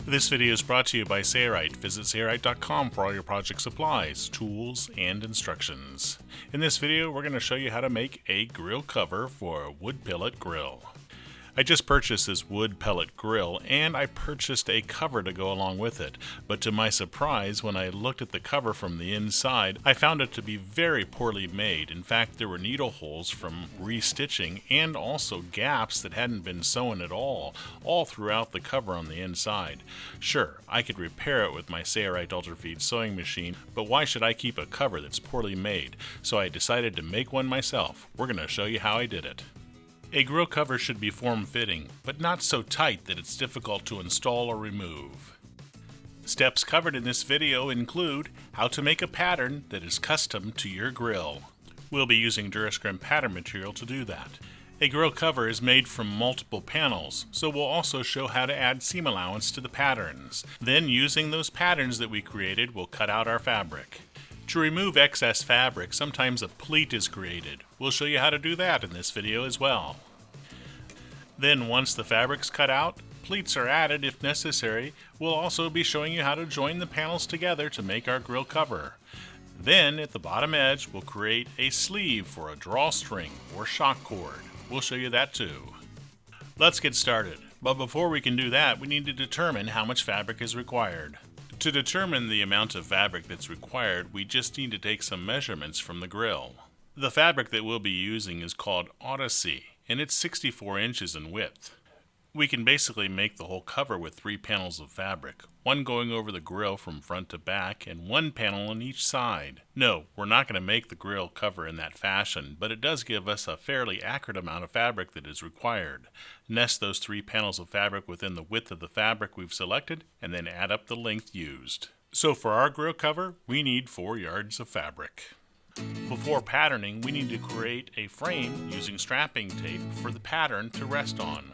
This video is brought to you by Sailrite. Visit Sailrite.com for all your project supplies, tools, and instructions. In this video, we're going to show you how to make a grill cover for a wood pellet grill. I just purchased this wood pellet grill, and I purchased a cover to go along with it. But to my surprise, when I looked at the cover from the inside, I found it to be very poorly made. In fact, there were needle holes from restitching and also gaps that hadn't been sewn at all throughout the cover on the inside. Sure, I could repair it with my Sailrite Ultrafeed sewing machine, but why should I keep a cover that's poorly made? So I decided to make one myself. We're going to show you how I did it. A grill cover should be form-fitting, but not so tight that it's difficult to install or remove. Steps covered in this video include how to make a pattern that is custom to your grill. We'll be using Drawstring pattern material to do that. A grill cover is made from multiple panels, so we'll also show how to add seam allowance to the patterns. Then, using those patterns that we created, we'll cut out our fabric. To remove excess fabric, sometimes a pleat is created. We'll show you how to do that in this video as well. Then once the fabric's cut out, pleats are added if necessary. We'll also be showing you how to join the panels together to make our grill cover. Then at the bottom edge, we'll create a sleeve for a drawstring or shock cord. We'll show you that too. Let's get started. But before we can do that, we need to determine how much fabric is required. To determine the amount of fabric that's required, we just need to take some measurements from the grill. The fabric that we'll be using is called Odyssey, and it's 64 inches in width. We can basically make the whole cover with 3 panels of fabric, one going over the grill from front to back and 1 panel on each side. No, we're not going to make the grill cover in that fashion, but it does give us a fairly accurate amount of fabric that is required. Nest those 3 panels of fabric within the width of the fabric we've selected, and then add up the length used. So for our grill cover, we need 4 yards of fabric. Before patterning, we need to create a frame using strapping tape for the pattern to rest on.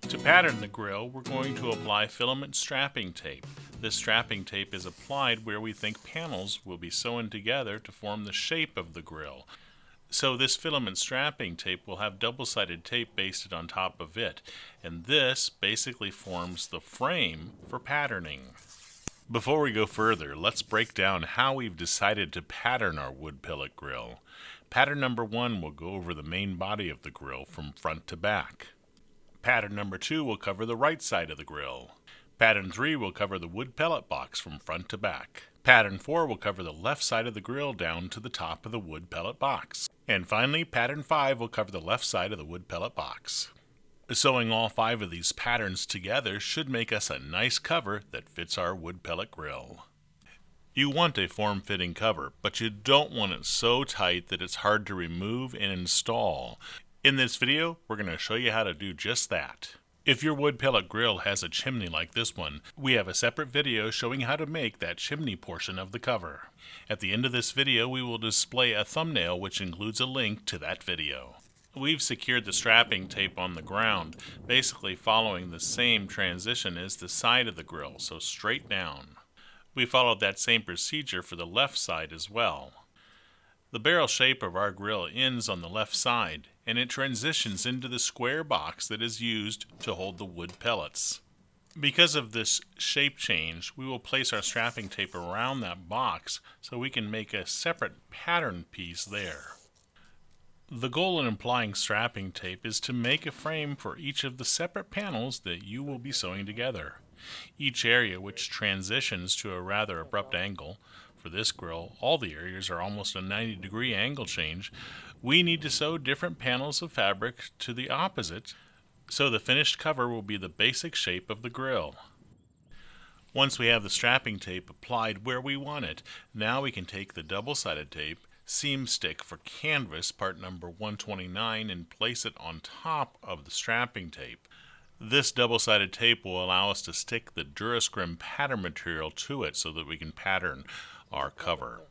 To pattern the grill, we're going to apply filament strapping tape. This strapping tape is applied where we think panels will be sewn together to form the shape of the grill. So this filament strapping tape will have double-sided tape basted on top of it, and this basically forms the frame for patterning. Before we go further, let's break down how we've decided to pattern our wood pellet grill. Pattern number 1 will go over the main body of the grill from front to back. Pattern number 2 will cover the right side of the grill. Pattern 3 will cover the wood pellet box from front to back. Pattern 4 will cover the left side of the grill down to the top of the wood pellet box. And finally, pattern 5 will cover the left side of the wood pellet box. Sewing all 5 of these patterns together should make us a nice cover that fits our wood pellet grill. You want a form-fitting cover, but you don't want it so tight that it's hard to remove and install. In this video, we're going to show you how to do just that. If your wood pellet grill has a chimney like this one, we have a separate video showing how to make that chimney portion of the cover. At the end of this video, we will display a thumbnail which includes a link to that video. We've secured the strapping tape on the ground, basically following the same transition as the side of the grill, so straight down. We followed that same procedure for the left side as well. The barrel shape of our grill ends on the left side, and it transitions into the square box that is used to hold the wood pellets. Because of this shape change, we will place our strapping tape around that box so we can make a separate pattern piece there. The goal in applying strapping tape is to make a frame for each of the separate panels that you will be sewing together. Each area which transitions to a rather abrupt angle, for this grill, all the areas are almost a 90-degree angle change, we need to sew different panels of fabric to the opposite, so the finished cover will be the basic shape of the grill. Once we have the strapping tape applied where we want it, now we can take the double-sided tape, seam stick for canvas part number 129, and place it on top of the strapping tape. This double-sided tape will allow us to stick the Drawstring pattern material to it so that we can pattern our cover.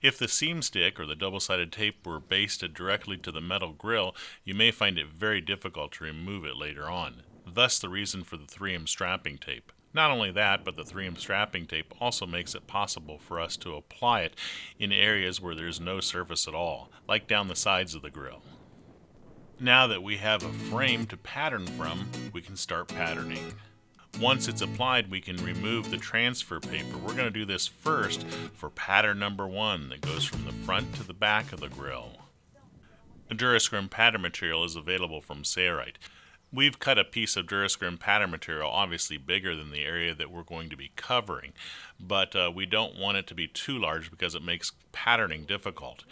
If the seam stick or the double-sided tape were basted directly to the metal grill, you may find it very difficult to remove it later on. Thus the reason for the 3M strapping tape. Not only that, but the 3M strapping tape also makes it possible for us to apply it in areas where there's no surface at all, like down the sides of the grill. Now that we have a frame to pattern from, we can start patterning. Once it's applied, we can remove the transfer paper. We're going to do this first for pattern number 1 that goes from the front to the back of the grill. The Drawstring pattern material is available from Sailrite. We've cut a piece of Drawstring pattern material, obviously bigger than the area that we're going to be covering, but we don't want it to be too large because it makes patterning difficult.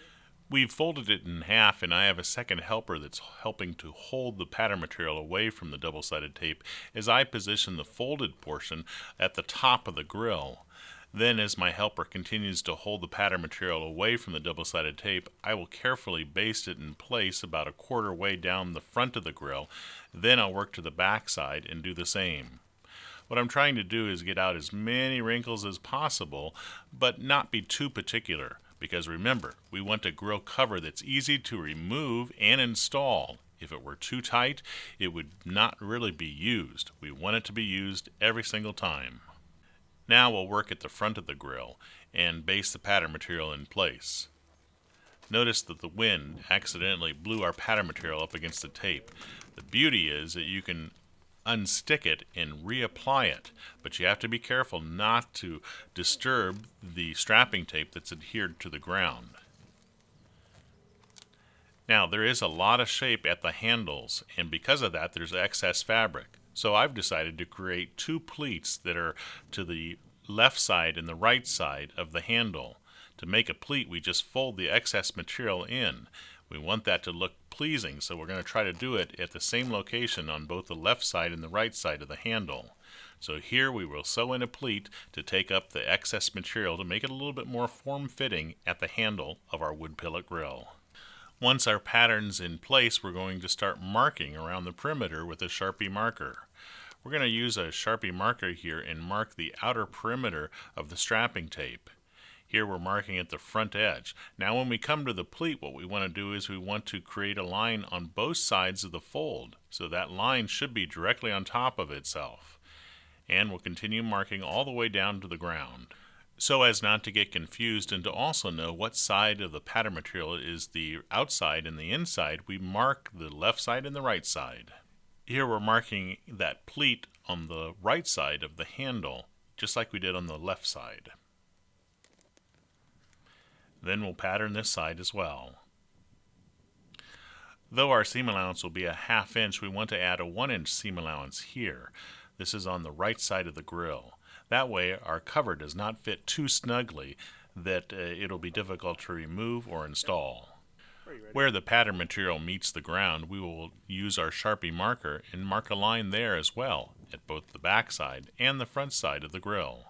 We've folded it in half, and I have a second helper that's helping to hold the pattern material away from the double-sided tape as I position the folded portion at the top of the grill. Then, as my helper continues to hold the pattern material away from the double-sided tape, I will carefully baste it in place about a quarter way down the front of the grill. Then I'll work to the back side and do the same. What I'm trying to do is get out as many wrinkles as possible, but not be too particular, because remember, we want a grill cover that's easy to remove and install. If it were too tight, it would not really be used. We want it to be used every single time. Now we'll work at the front of the grill and baste the pattern material in place. Notice that the wind accidentally blew our pattern material up against the tape. The beauty is that you can unstick it and reapply it, but you have to be careful not to disturb the strapping tape that's adhered to the ground. Now there is a lot of shape at the handles, and because of that there's excess fabric. So I've decided to create 2 pleats that are to the left side and the right side of the handle. To make a pleat, we just fold the excess material in. We want that to look pleasing, so we're going to try to do it at the same location on both the left side and the right side of the handle. So here we will sew in a pleat to take up the excess material to make it a little bit more form-fitting at the handle of our wood pellet grill. Once our pattern's in place, we're going to start marking around the perimeter with a Sharpie marker. We're going to use a Sharpie marker here and mark the outer perimeter of the strapping tape. Here we're marking at the front edge. Now when we come to the pleat, what we want to do is we want to create a line on both sides of the fold. So that line should be directly on top of itself. And we'll continue marking all the way down to the ground, so as not to get confused and to also know what side of the pattern material is the outside and the inside. We mark the left side and the right side. Here we're marking that pleat on the right side of the handle, just like we did on the left side. Then we'll pattern this side as well. Though our seam allowance will be a 1/2 inch, we want to add a 1 inch seam allowance here. This is on the right side of the grill. That way our cover does not fit too snugly that it'll be difficult to remove or install. Where the pattern material meets the ground, we will use our Sharpie marker and mark a line there as well, at both the back side and the front side of the grill.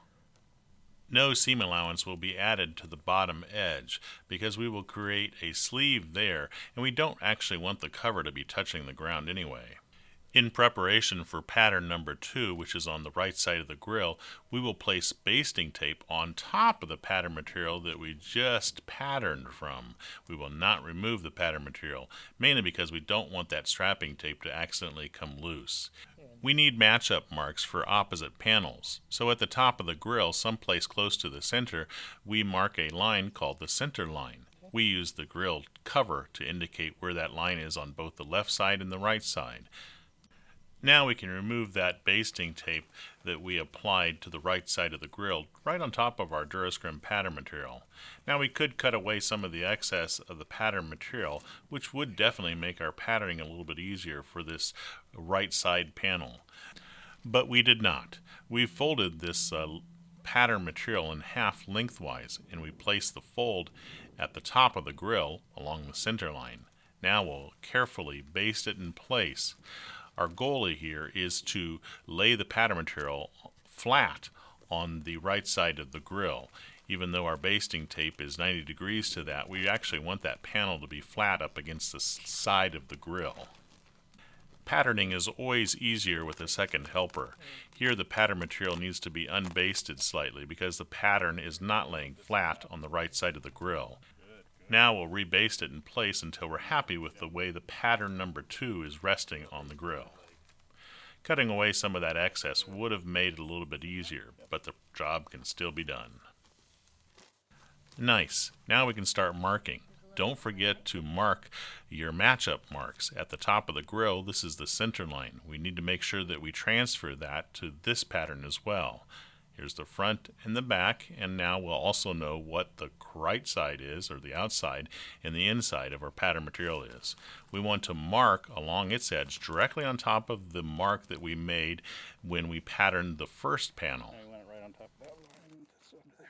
No seam allowance will be added to the bottom edge because we will create a sleeve there, and we don't actually want the cover to be touching the ground anyway. In preparation for pattern number 2, which is on the right side of the grill, we will place basting tape on top of the pattern material that we just patterned from. We will not remove the pattern material, mainly because we don't want that strapping tape to accidentally come loose. We need match-up marks for opposite panels. So at the top of the grill, someplace close to the center, we mark a line called the center line. We use the grill cover to indicate where that line is on both the left side and the right side. Now we can remove that basting tape that we applied to the right side of the grill, right on top of our Drawstring pattern material. Now we could cut away some of the excess of the pattern material, which would definitely make our patterning a little bit easier for this right side panel. But we did not. We folded this pattern material in half lengthwise, and we placed the fold at the top of the grill along the center line. Now we'll carefully baste it in place. Our goal here is to lay the pattern material flat on the right side of the grill. Even though our basting tape is 90 degrees to that, we actually want that panel to be flat up against the side of the grill. Patterning is always easier with a second helper. Here the pattern material needs to be unbasted slightly because the pattern is not laying flat on the right side of the grill. Now we'll rebaste it in place until we're happy with the way the pattern number 2 is resting on the grill. Cutting away some of that excess would have made it a little bit easier, but the job can still be done. Nice. Now we can start marking. Don't forget to mark your matchup marks. At the top of the grill, this is the center line. We need to make sure that we transfer that to this pattern as well. Here's the front and the back, and now we'll also know what the right side is, or the outside, and the inside of our pattern material is. We want to mark along its edge directly on top of the mark that we made when we patterned the first panel. I went right on top of that line, this one there.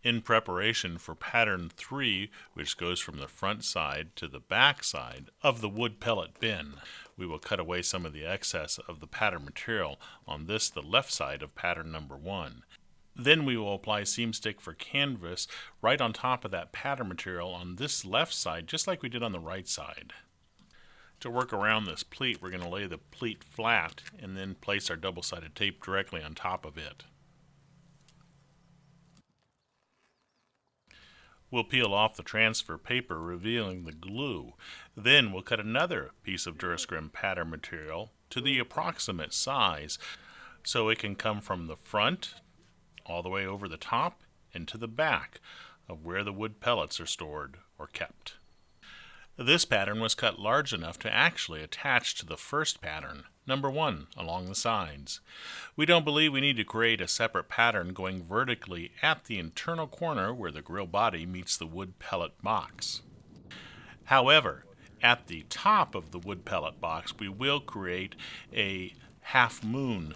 In preparation for pattern 3, which goes from the front side to the back side of the wood pellet bin, we will cut away some of the excess of the pattern material on this, the left side of pattern number 1. Then we will apply seam stick for canvas right on top of that pattern material on this left side, just like we did on the right side. To work around this pleat, we're going to lay the pleat flat and then place our double-sided tape directly on top of it. We'll peel off the transfer paper, revealing the glue. Then we'll cut another piece of Drawstring pattern material to the approximate size so it can come from the front all the way over the top and to the back of where the wood pellets are stored or kept. This pattern was cut large enough to actually attach to the first pattern, number 1, along the sides. We don't believe we need to create a separate pattern going vertically at the internal corner where the grill body meets the wood pellet box. However, at the top of the wood pellet box, we will create a half moon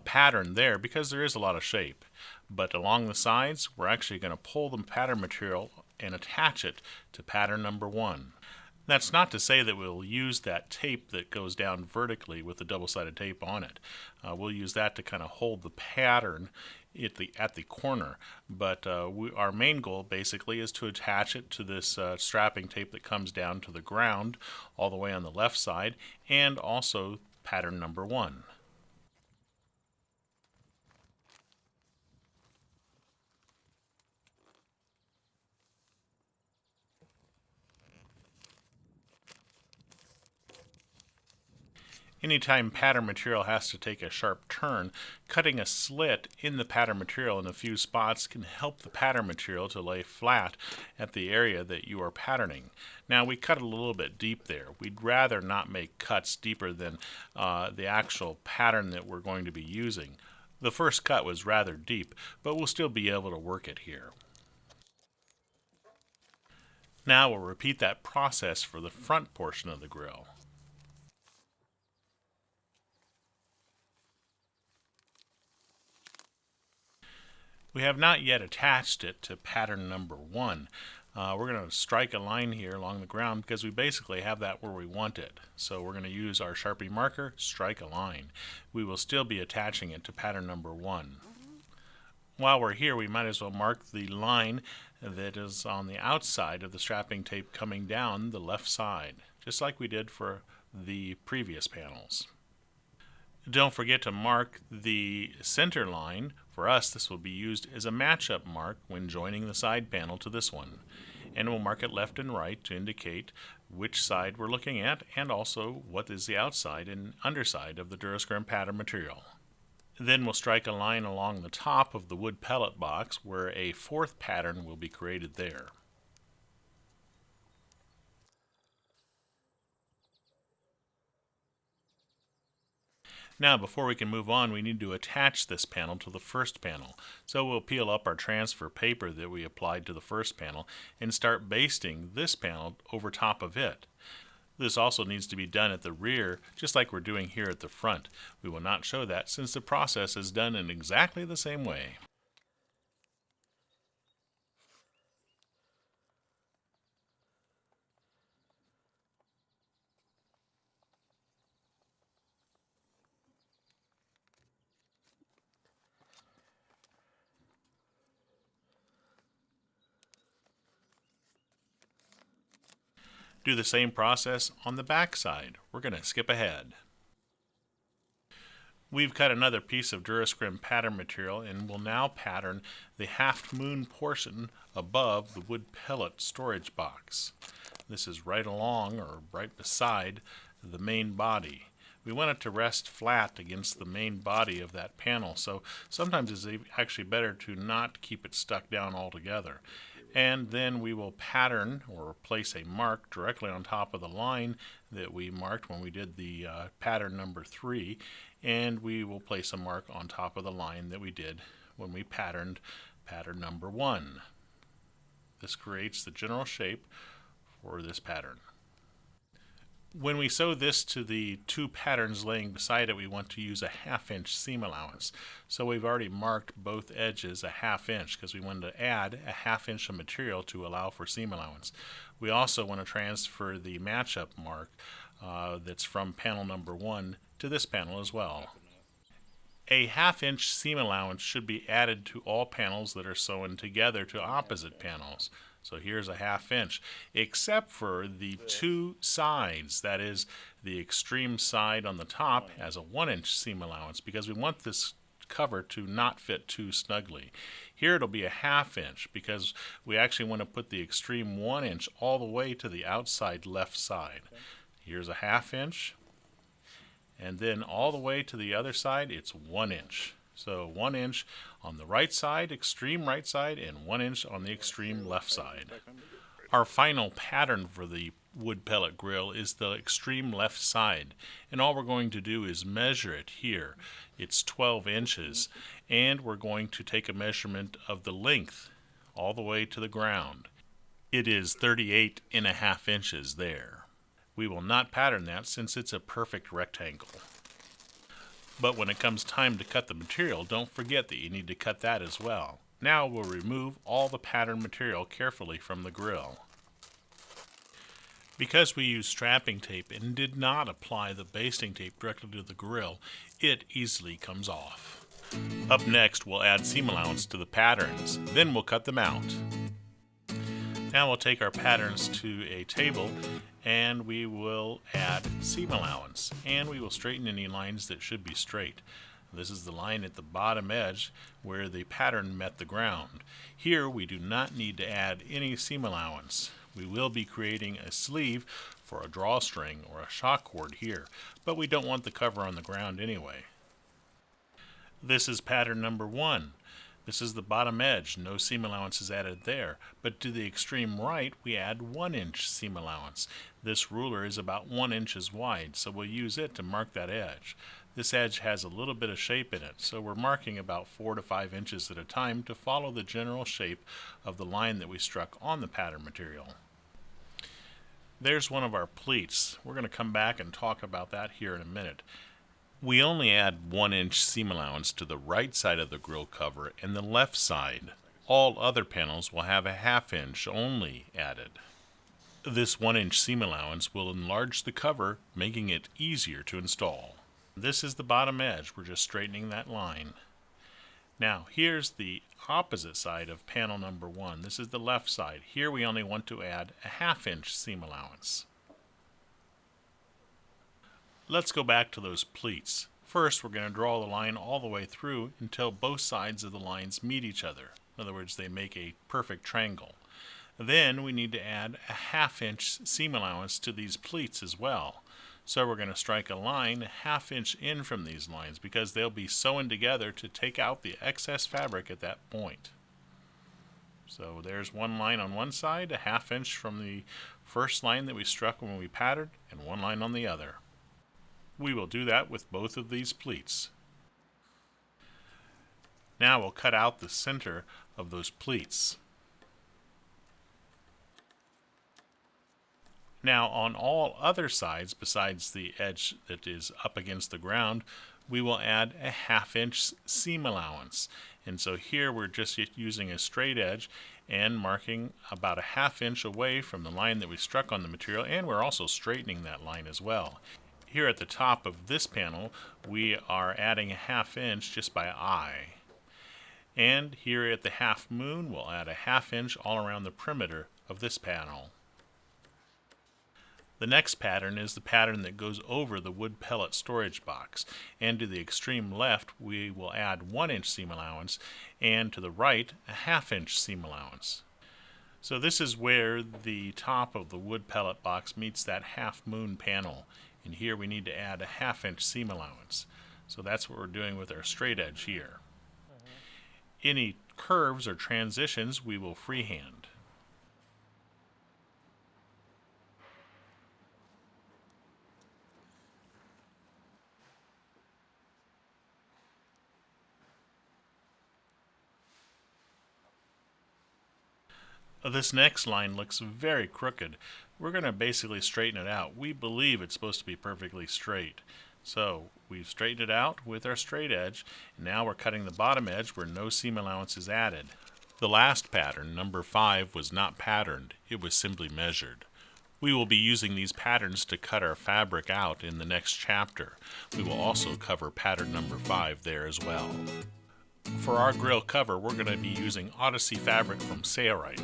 pattern there because there is a lot of shape. But along the sides, we're actually going to pull the pattern material and attach it to pattern number 1. That's not to say that we'll use that tape that goes down vertically with the double-sided tape on it. We'll use that to kind of hold the pattern at the corner. But our main goal basically is to attach it to this strapping tape that comes down to the ground all the way on the left side, and also pattern number 1. Anytime pattern material has to take a sharp turn, cutting a slit in the pattern material in a few spots can help the pattern material to lay flat at the area that you are patterning. Now we cut a little bit deep there. We'd rather not make cuts deeper than the actual pattern that we're going to be using. The first cut was rather deep, but we'll still be able to work it here. Now we'll repeat that process for the front portion of the grill. We have not yet attached it to pattern number 1. We're going to strike a line here along the ground because we basically have that where we want it. So we're going to use our Sharpie marker, strike a line. We will still be attaching it to pattern number 1. While we're here, we might as well mark the line that is on the outside of the strapping tape coming down the left side, just like we did for the previous panels. Don't forget to mark the center line. For us, this will be used as a matchup mark when joining the side panel to this one. And we'll mark it left and right to indicate which side we're looking at, and also what is the outside and underside of the Drawstring pattern material. Then we'll strike a line along the top of the wood pellet box where a 4th pattern will be created there. Now, before we can move on, we need to attach this panel to the first panel. So we'll peel up our transfer paper that we applied to the first panel and start basting this panel over top of it. This also needs to be done at the rear, just like we're doing here at the front. We will not show that since the process is done in exactly the same way. Do the same process on the back side. We're going to skip ahead. We've cut another piece of Drawstring pattern material and will now pattern the half moon portion above the wood pellet storage box. This is right along or right beside the main body. We want it to rest flat against the main body of that panel, so sometimes it's actually better to not keep it stuck down altogether. And then we will pattern or place a mark directly on top of the line that we marked when we did the pattern number 3, and we will place a mark on top of the line that we did when we patterned pattern number 1. This creates the general shape for this pattern. When we sew this to the 2 patterns laying beside it, we want to use a 1/2 inch seam allowance. So we've already marked both edges a 1/2 inch because we wanted to add a 1/2 inch of material to allow for seam allowance. We also want to transfer the matchup mark that's from panel number 1 to this panel as well. A 1/2 inch seam allowance should be added to all panels that are sewn together to opposite panels. So here's a 1/2 inch, except for the 2 sides, that is, the extreme side on the top has a 1 inch seam allowance because we want this cover to not fit too snugly. Here it'll be a 1/2 inch because we actually want to put the extreme 1 inch all the way to the outside left side. Here's a 1/2 inch, and then all the way to the other side it's 1 inch. So 1 inch on the right side, extreme right side, and 1 inch on the extreme left side. Our final pattern for the wood pellet grill is the extreme left side, and all we're going to do is measure it here. It's 12 inches, and we're going to take a measurement of the length all the way to the ground. It is 38.5 inches there. We will not pattern that since it's a perfect rectangle. But when it comes time to cut the material, don't forget that you need to cut that as well. Now we'll remove all the pattern material carefully from the grill. Because we used strapping tape and did not apply the basting tape directly to the grill, it easily comes off. Up next, we'll add seam allowance to the patterns. Then we'll cut them out. Now we'll take our patterns to a table and we will add seam allowance, and we will straighten any lines that should be straight. This is the line at the bottom edge where the pattern met the ground. Here we do not need to add any seam allowance. We will be creating a sleeve for a drawstring or a shock cord here, but we don't want the cover on the ground anyway. This is pattern number 1. This is the bottom edge, no seam allowance is added there, but to the extreme right we add 1 inch seam allowance. This ruler is about 1 inch wide, so we'll use it to mark that edge. This edge has a little bit of shape in it, so we're marking about 4 to 5 inches at a time to follow the general shape of the line that we struck on the pattern material. There's one of our pleats. We're going to come back and talk about that here in a minute. We only add 1 inch seam allowance to the right side of the grill cover and the left side. All other panels will have a 1/2 inch only added. This 1 inch seam allowance will enlarge the cover, making it easier to install. This is the bottom edge. We're just straightening that line. Now here's the opposite side of panel number 1. This is the left side. Here we only want to add a 1/2 inch seam allowance. Let's go back to those pleats. First, we're going to draw the line all the way through until both sides of the lines meet each other. In other words, they make a perfect triangle. Then we need to add a 1/2 inch seam allowance to these pleats as well. So we're going to strike a line a 1/2 inch in from these lines because they'll be sewn together to take out the excess fabric at that point. So there's one line on one side, a 1/2 inch from the first line that we struck when we patterned, and one line on the other. We will do that with both of these pleats. Now we'll cut out the center of those pleats. Now on all other sides besides the edge that is up against the ground, we will add a 1/2 inch seam allowance. And so here we're just using a straight edge and marking about a 1/2 inch away from the line that we struck on the material, and we're also straightening that line as well. Here at the top of this panel, we are adding a 1/2 inch just by eye. And here at the half moon, we'll add a 1/2 inch all around the perimeter of this panel. The next pattern is the pattern that goes over the wood pellet storage box, and to the extreme left we will add 1 inch seam allowance, and to the right a 1/2 inch seam allowance. So this is where the top of the wood pellet box meets that half moon panel. And here we need to add a 1/2 inch seam allowance. So that's what we're doing with our straight edge here. Any curves or transitions we will freehand. This next line looks very crooked. We're going to basically straighten it out. We believe it's supposed to be perfectly straight. So we've straightened it out with our straight edge. Now we're cutting the bottom edge where no seam allowance is added. The last pattern, number 5, was not patterned. It was simply measured. We will be using these patterns to cut our fabric out in the next chapter. We will also cover pattern number 5 there as well. For our grill cover, we're going to be using Odyssey fabric from Sailrite.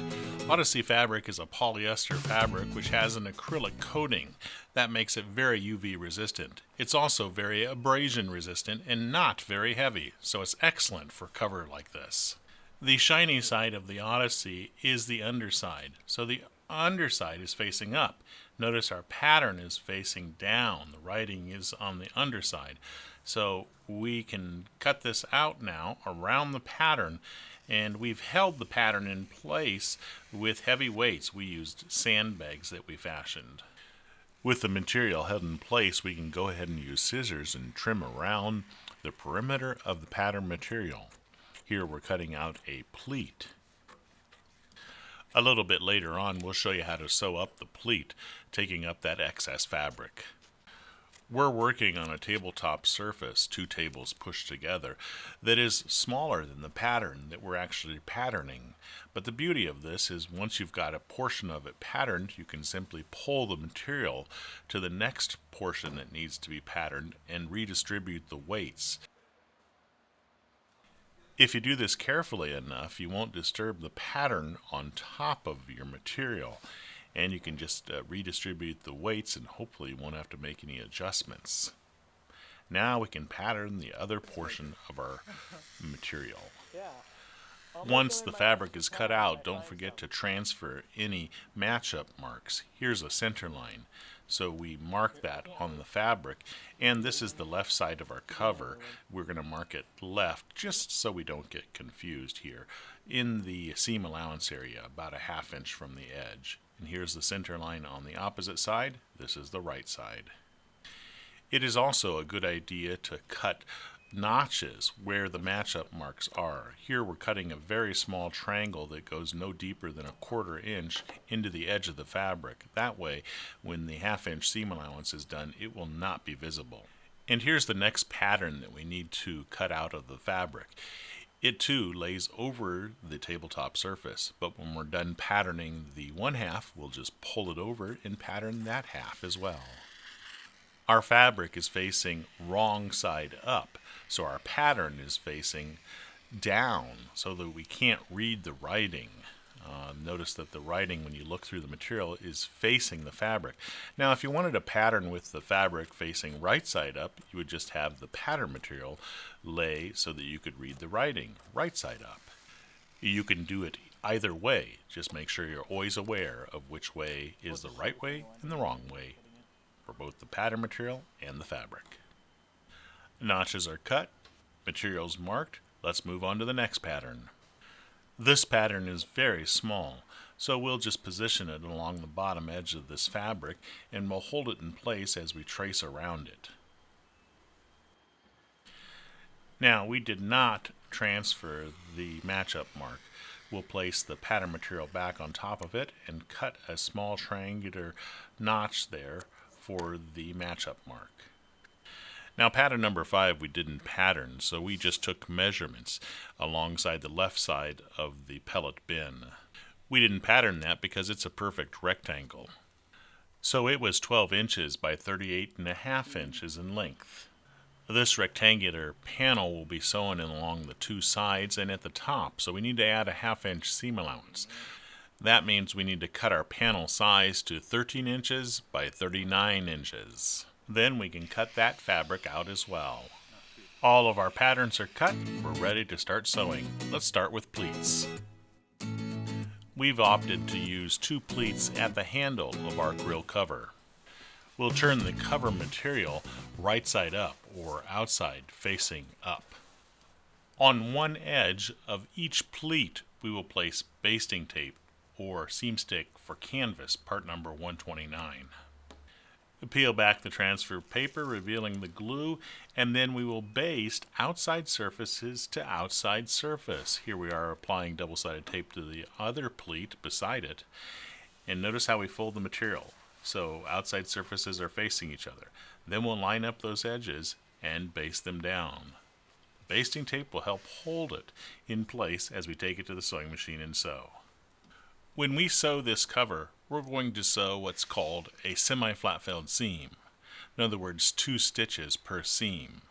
Odyssey fabric is a polyester fabric which has an acrylic coating that makes it very UV resistant. It's also very abrasion resistant and not very heavy, so it's excellent for cover like this. The shiny side of the Odyssey is the underside, so the underside is facing up. Notice our pattern is facing down. The writing is on the underside. So we can cut this out now around the pattern, and we've held the pattern in place with heavy weights. We used sandbags that we fashioned. With the material held in place, we can go ahead and use scissors and trim around the perimeter of the pattern material. Here we're cutting out a pleat. A little bit later on, we'll show you how to sew up the pleat, taking up that excess fabric. We're working on a tabletop surface, 2 tables pushed together, that is smaller than the pattern that we're actually patterning. But the beauty of this is once you've got a portion of it patterned, you can simply pull the material to the next portion that needs to be patterned and redistribute the weights. If you do this carefully enough, you won't disturb the pattern on top of your material. And you can just redistribute the weights and hopefully you won't have to make any adjustments. Now we can pattern the other portion of our material. Once the fabric is cut out, don't forget to transfer any matchup marks. Here's a center line. So we mark that on the fabric, and this is the left side of our cover. We're going to mark it left just so we don't get confused here in the seam allowance area, about a 1/2 inch from the edge. And here's the center line on the opposite side. This is the right side. It is also a good idea to cut notches where the matchup marks are. Here we're cutting a very small triangle that goes no deeper than a 1/4 inch into the edge of the fabric. That way, when the 1/2 inch seam allowance is done, it will not be visible. And here's the next pattern that we need to cut out of the fabric. It too lays over the tabletop surface, but when we're done patterning the 1/2, we'll just pull it over and pattern that 1/2 as well. Our fabric is facing wrong side up, so our pattern is facing down so that we can't read the writing. Notice that the writing, when you look through the material, is facing the fabric. Now, if you wanted a pattern with the fabric facing right side up, you would just have the pattern material lay so that you could read the writing right side up. You can do it either way. Just make sure you're always aware of which way is the right way and the wrong way for both the pattern material and the fabric. Notches are cut, materials marked. Let's move on to the next pattern. This pattern is very small, so we'll just position it along the bottom edge of this fabric and we'll hold it in place as we trace around it. Now, we did not transfer the matchup mark. We'll place the pattern material back on top of it and cut a small triangular notch there for the matchup mark. Now, pattern number 5 we didn't pattern, so we just took measurements alongside the left side of the pellet bin. We didn't pattern that because it's a perfect rectangle. So it was 12 inches by 38.5 inches in length. This rectangular panel will be sewn in along the 2 sides and at the top, so we need to add a 1/2 inch seam allowance. That means we need to cut our panel size to 13 inches by 39 inches. Then we can cut that fabric out as well. All of our patterns are cut. We're ready to start sewing. Let's start with pleats. We've opted to use 2 pleats at the handle of our grill cover. We'll turn the cover material right side up or outside facing up. On one edge of each pleat, we will place basting tape or seam stick for canvas, part number 129. Peel back the transfer paper, revealing the glue, and then we will baste outside surfaces to outside surface. Here we are applying double-sided tape to the other pleat beside it. And notice how we fold the material, so outside surfaces are facing each other. Then we'll line up those edges and baste them down. Basting tape will help hold it in place as we take it to the sewing machine and sew. When we sew this cover, we're going to sew what's called a semi-flat felled seam. In other words, 2 stitches per seam.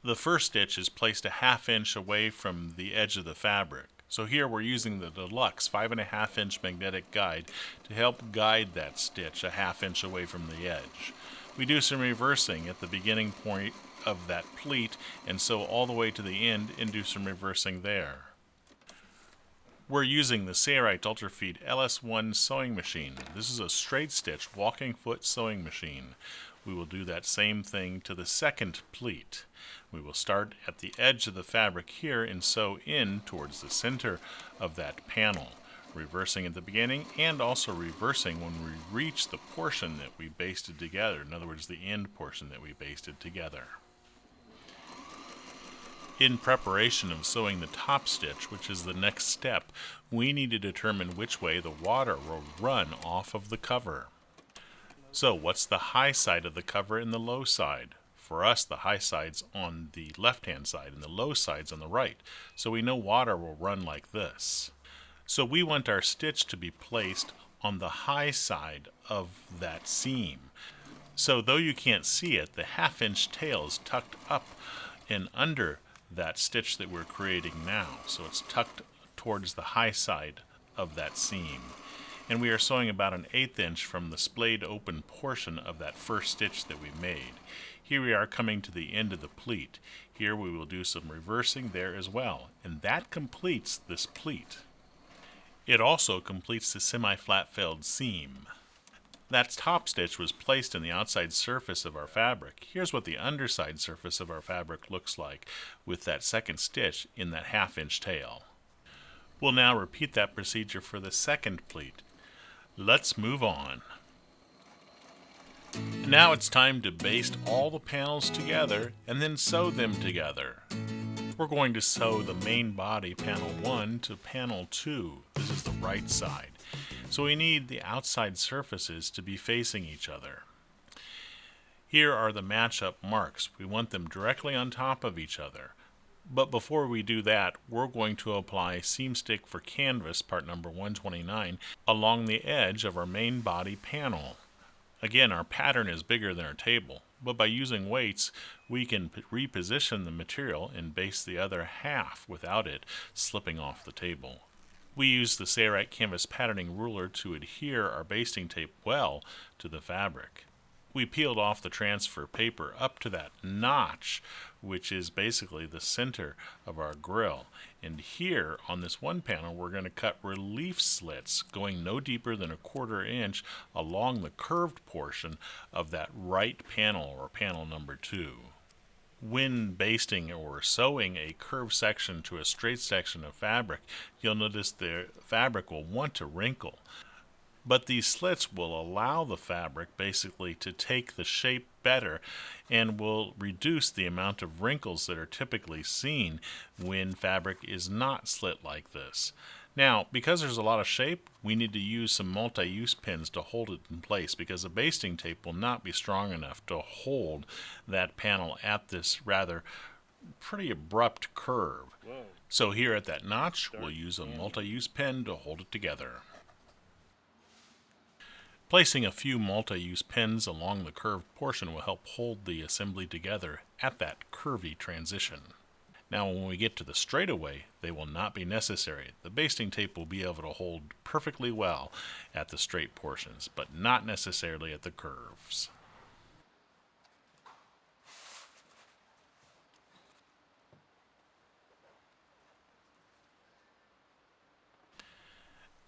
The first stitch is placed a 1/2 inch away from the edge of the fabric. So here we're using the Deluxe 5.5 inch magnetic guide to help guide that stitch a 1/2 inch away from the edge. We do some reversing at the beginning point of that pleat and sew all the way to the end and do some reversing there. We're using the Sailrite Ultrafeed LS1 sewing machine. This is a straight stitch walking foot sewing machine. We will do that same thing to the second pleat. We will start at the edge of the fabric here and sew in towards the center of that panel, reversing at the beginning and also reversing when we reach the portion that we basted together. In other words, the end portion that we basted together. In preparation of sewing the top stitch, which is the next step, we need to determine which way the water will run off of the cover. So what's the high side of the cover and the low side? For us, the high side's on the left-hand side and the low side's on the right. So we know water will run like this. So we want our stitch to be placed on the high side of that seam. So though you can't see it, the 1/2 inch tail is tucked up and under that stitch that we're creating now. So it's tucked towards the high side of that seam. And we are sewing about an 1/8 inch from the splayed open portion of that first stitch that we made. Here we are coming to the end of the pleat. Here we will do some reversing there as well. And that completes this pleat. It also completes the semi-flat felled seam. That top stitch was placed in the outside surface of our fabric. Here's what the underside surface of our fabric looks like with that second stitch in that 1/2 inch tail. We'll now repeat that procedure for the second pleat. Let's move on. Now it's time to baste all the panels together and then sew them together. We're going to sew the main body panel 1 to panel 2. This is the right side. So we need the outside surfaces to be facing each other. Here are the match-up marks. We want them directly on top of each other. But before we do that, we're going to apply seam stick for canvas, part number 129, along the edge of our main body panel. Again, our pattern is bigger than our table, but by using weights, we can reposition the material and baste the other half without it slipping off the table. We use the Sailrite canvas patterning ruler to adhere our basting tape well to the fabric. We peeled off the transfer paper up to that notch, which is basically the center of our grill. And here on this one panel, we're going to cut relief slits going no deeper than 1/4 inch along the curved portion of that right panel, or panel number 2. When basting or sewing a curved section to a straight section of fabric, you'll notice the fabric will want to wrinkle. But these slits will allow the fabric basically to take the shape better and will reduce the amount of wrinkles that are typically seen when fabric is not slit like this. Now, because there's a lot of shape, we need to use some multi-use pins to hold it in place, because the basting tape will not be strong enough to hold that panel at this rather pretty abrupt curve. Whoa. So here at that notch, we'll use a multi-use pin to hold it together. Placing a few multi-use pins along the curved portion will help hold the assembly together at that curvy transition. Now when we get to the straightaway, they will not be necessary. The basting tape will be able to hold perfectly well at the straight portions, but not necessarily at the curves.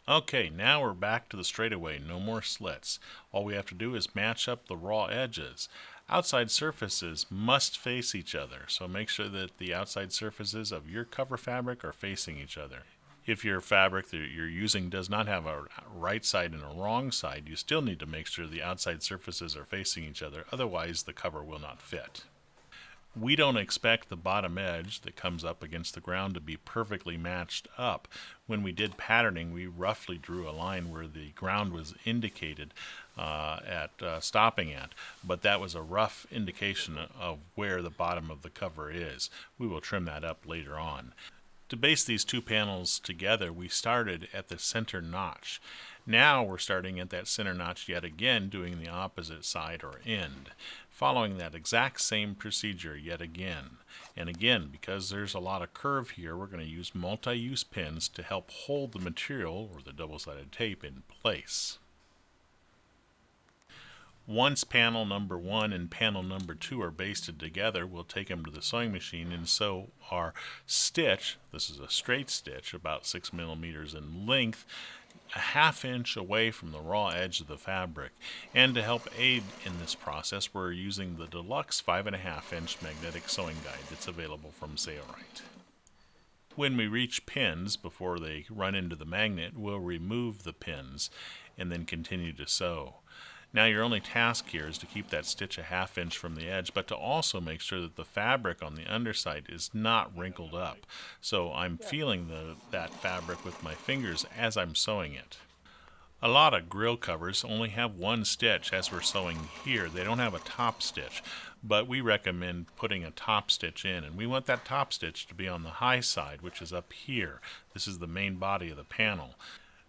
Okay, now we're back to the straightaway, no more slits. All we have to do is match up the raw edges. Outside surfaces must face each other, so make sure that the outside surfaces of your cover fabric are facing each other. If your fabric that you're using does not have a right side and a wrong side, you still need to make sure the outside surfaces are facing each other, otherwise the cover will not fit. We don't expect the bottom edge that comes up against the ground to be perfectly matched up. When we did patterning, we roughly drew a line where the ground was indicated stopping at, but that was a rough indication of where the bottom of the cover is. We will trim that up later on. To base these two panels together, we started at the center notch. Now we're starting at that center notch yet again, doing the opposite side or end, following that exact same procedure yet again. And again, because there's a lot of curve here, we're going to use multi-use pins to help hold the material, or the double-sided tape, in place. Once panel number 1 and panel number 2 are basted together, we'll take them to the sewing machine and sew our stitch. This is a straight stitch, about 6 millimeters in length, a ½ inch away from the raw edge of the fabric. And to help aid in this process, we're using the deluxe 5½ inch magnetic sewing guide that's available from Sailrite. When we reach pins, before they run into the magnet, we'll remove the pins and then continue to sew. Now your only task here is to keep that stitch a ½ inch from the edge, but to also make sure that the fabric on the underside is not wrinkled up. So I'm feeling that fabric with my fingers as I'm sewing it. A lot of grill covers only have one stitch as we're sewing here. They don't have a top stitch, but we recommend putting a top stitch in, and we want that top stitch to be on the high side, which is up here. This is the main body of the panel.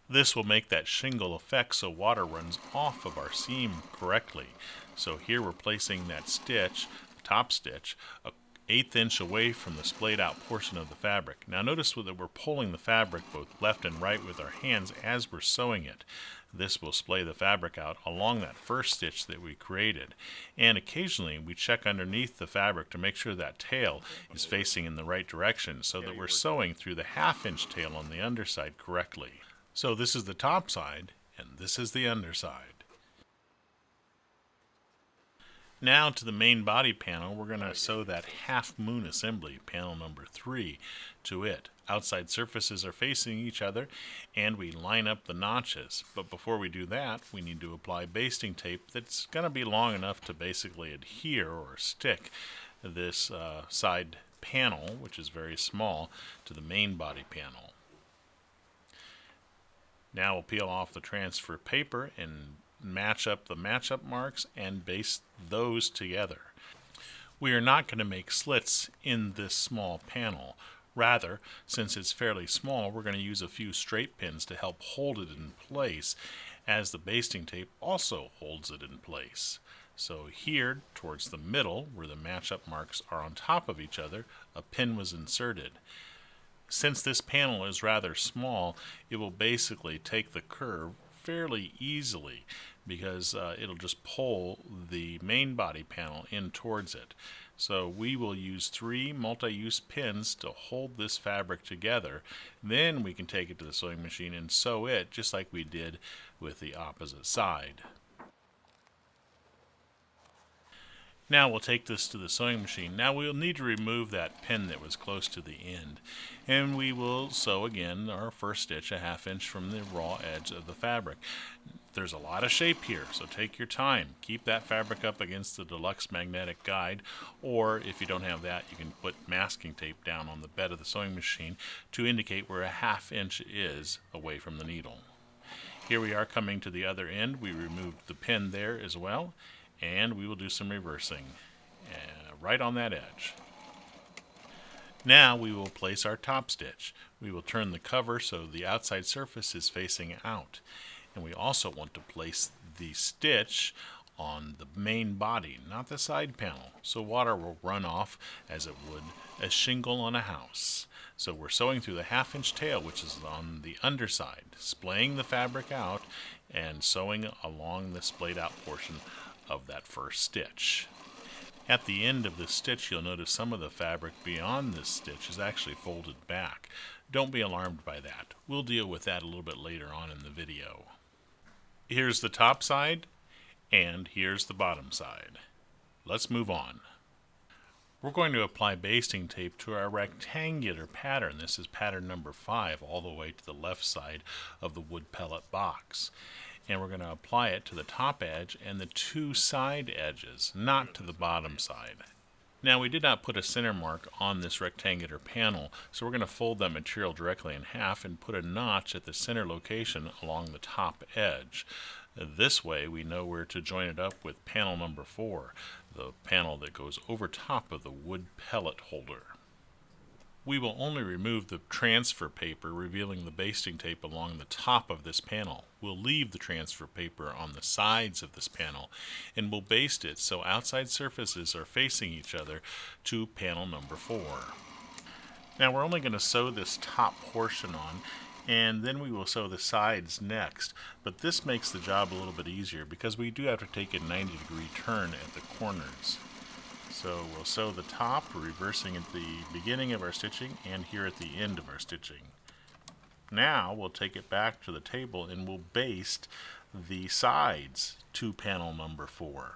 This will make that shingle effect so water runs off of our seam correctly. So here we're placing that stitch, the top stitch, a 1/8 inch away from the splayed out portion of the fabric. Now notice that we're pulling the fabric both left and right with our hands as we're sewing it. This will splay the fabric out along that first stitch that we created. And occasionally we check underneath the fabric to make sure that tail is facing in the right direction so that we're sewing through the ½ inch tail on the underside correctly. So this is the top side, and this is the underside. Now to the main body panel, we're going to sew that half moon assembly, panel number 3, to it. Outside surfaces are facing each other, and we line up the notches. But before we do that, we need to apply basting tape that's going to be long enough to basically adhere or stick this side panel, which is very small, to the main body panel. Now we'll peel off the transfer paper and match up the matchup marks and baste those together. We are not going to make slits in this small panel. Rather, since it's fairly small, we're going to use a few straight pins to help hold it in place, as the basting tape also holds it in place. So here, towards the middle, where the matchup marks are on top of each other, a pin was inserted. Since this panel is rather small, it will basically take the curve fairly easily because it'll just pull the main body panel in towards it. So we will use 3 multi-use pins to hold this fabric together. Then we can take it to the sewing machine and sew it just like we did with the opposite side. Now we'll take this to the sewing machine. Now we'll need to remove that pin that was close to the end. And we will sew again our first stitch a ½ inch from the raw edge of the fabric. There's a lot of shape here, so take your time. Keep that fabric up against the deluxe magnetic guide, or if you don't have that, you can put masking tape down on the bed of the sewing machine to indicate where a ½ inch is away from the needle. Here we are coming to the other end. We removed the pin there as well. And we will do some reversing right on that edge. Now we will place our top stitch. We will turn the cover so the outside surface is facing out. And we also want to place the stitch on the main body, not the side panel, so water will run off as it would a shingle on a house. So we're sewing through the ½ inch tail, which is on the underside, splaying the fabric out and sewing along the splayed out portion of that first stitch. At the end of the stitch, you'll notice some of the fabric beyond this stitch is actually folded back. Don't be alarmed by that. We'll deal with that a little bit later on in the video. Here's the top side, and here's the bottom side. Let's move on. We're going to apply basting tape to our rectangular pattern. This is pattern number 5, all the way to the left side of the wood pellet box. And we're going to apply it to the top edge and the 2 side edges, not to the bottom side. Now, we did not put a center mark on this rectangular panel, so we're going to fold that material directly in half and put a notch at the center location along the top edge. This way we know where to join it up with panel number 4, the panel that goes over top of the wood pellet holder. We will only remove the transfer paper, revealing the basting tape along the top of this panel. We'll leave the transfer paper on the sides of this panel, and we'll baste it so outside surfaces are facing each other to panel number 4. Now we're only going to sew this top portion on, and then we will sew the sides next. But this makes the job a little bit easier because we do have to take a 90-degree turn at the corners. So we'll sew the top, reversing at the beginning of our stitching and here at the end of our stitching. Now we'll take it back to the table and we'll baste the sides to panel number 4.